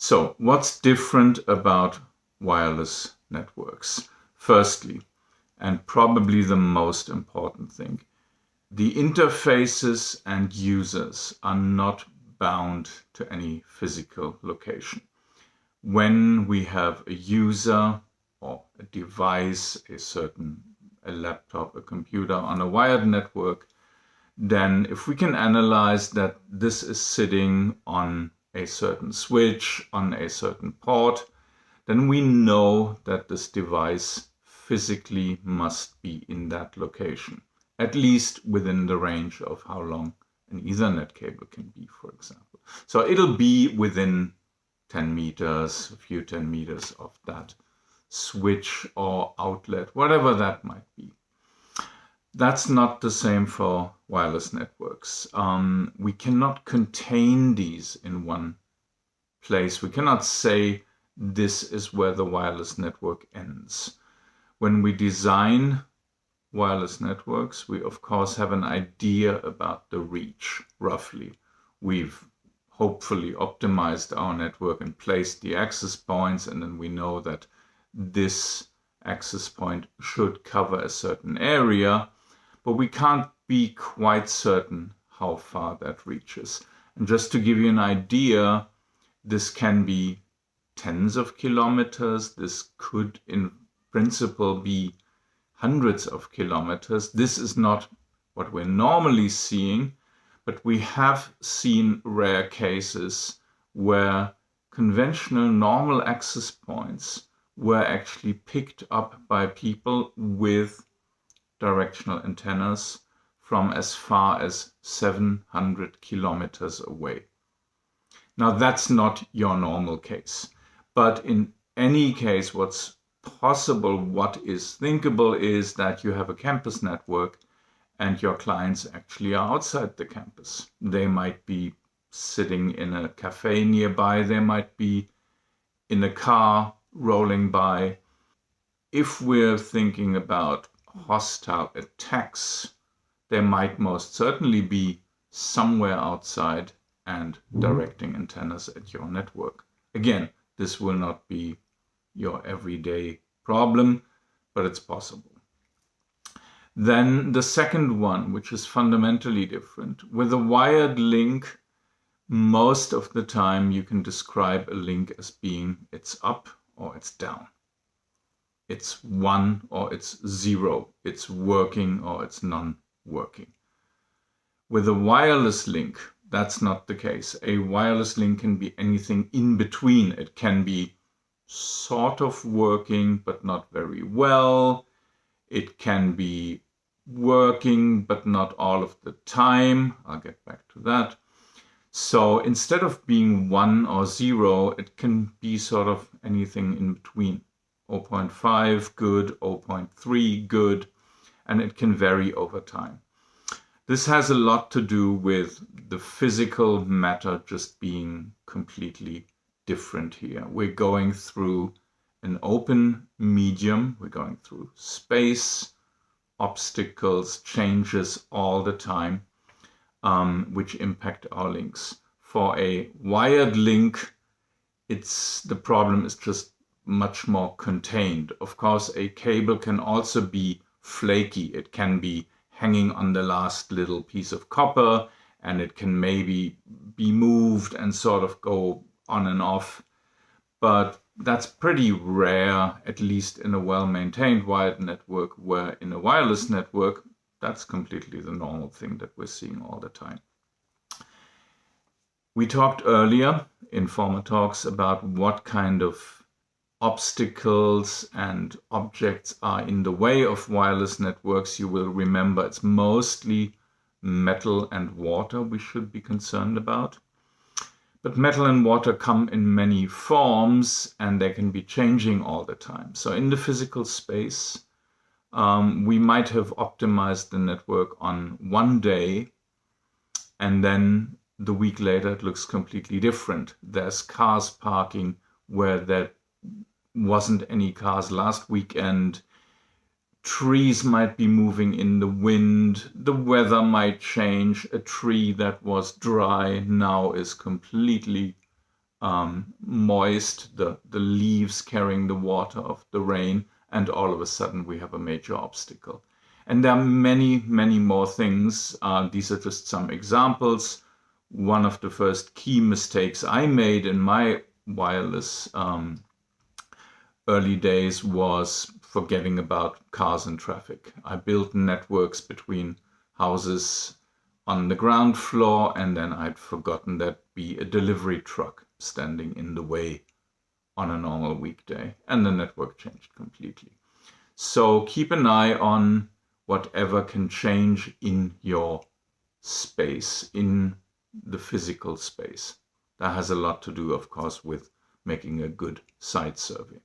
So what's different about wireless networks? Firstly, and probably the most important thing, the interfaces and users are not bound to any physical location. When we have a user or a device, a laptop, a computer on a wired network, then if we can analyze that this is sitting on a certain switch, on a certain port, then we know that this device physically must be in that location, at least within the range of how long an Ethernet cable can be, for example. So it'll be within 10 meters, a few 10 meters of that switch or outlet, whatever that might be. That's not the same for wireless networks. We cannot contain these in one place. We cannot say this is where the wireless network ends. When we design wireless networks, we of course have an idea about the reach, roughly. We've hopefully optimized our network and placed the access points, and then we know that this access point should cover a certain area, but we can't be quite certain how far that reaches. And just to give you an idea, this can be tens of kilometers. This could in principle be hundreds of kilometers. This is not what we're normally seeing, but we have seen rare cases where conventional normal access points were actually picked up by people with directional antennas from as far as 700 kilometers away. Now that's not your normal case, but in any case, what's possible, what is thinkable is that you have a campus network and your clients actually are outside the campus. They might be sitting in a cafe nearby, they might be in a car rolling by. If we're thinking about hostile attacks, they might most certainly be somewhere outside and directing antennas at your network. Again, this will not be your everyday problem, but it's possible. Then the second one, which is fundamentally different. With a wired link, most of the time you can describe a link as being it's up or it's down. It's 1 or it's 0. It's working or it's non-working. With a wireless link, that's not the case. A wireless link can be anything in between. It can be sort of working, but not very well. It can be working, but not all of the time. I'll get back to that. So instead of being 1 or 0, it can be sort of anything in between. 0.5 good, 0.3 good, and it can vary over time. This has a lot to do with the physical matter just being completely different here. We're going through an open medium, we're going through space, obstacles, changes all the time, which impact our links. For a wired link, the problem is just much more contained. Of course, a cable can also be flaky. It can be hanging on the last little piece of copper, and it can maybe be moved and sort of go on and off. But that's pretty rare, at least in a well-maintained wired network, where in a wireless network, that's completely the normal thing that we're seeing all the time. We talked earlier in former talks about what kind of obstacles and objects are in the way of wireless networks. You will remember it's mostly metal and water we should be concerned about. But metal and water come in many forms and they can be changing all the time. So in the physical space, we might have optimized the network on one day and then the week later it looks completely different. There's cars parking where there wasn't any cars last weekend. Trees might be moving in the wind. The weather might change. A tree that was dry now is completely moist, the leaves carrying the water of the rain, and all of a sudden we have a major obstacle. And there are many, many more things. These are just some examples. One of the first key mistakes I made in my wireless early days was forgetting about cars and traffic. I built networks between houses on the ground floor, and then I'd forgotten there'd be a delivery truck standing in the way on a normal weekday, and the network changed completely. So keep an eye on whatever can change in your space, in the physical space. That has a lot to do, of course, with making a good site survey.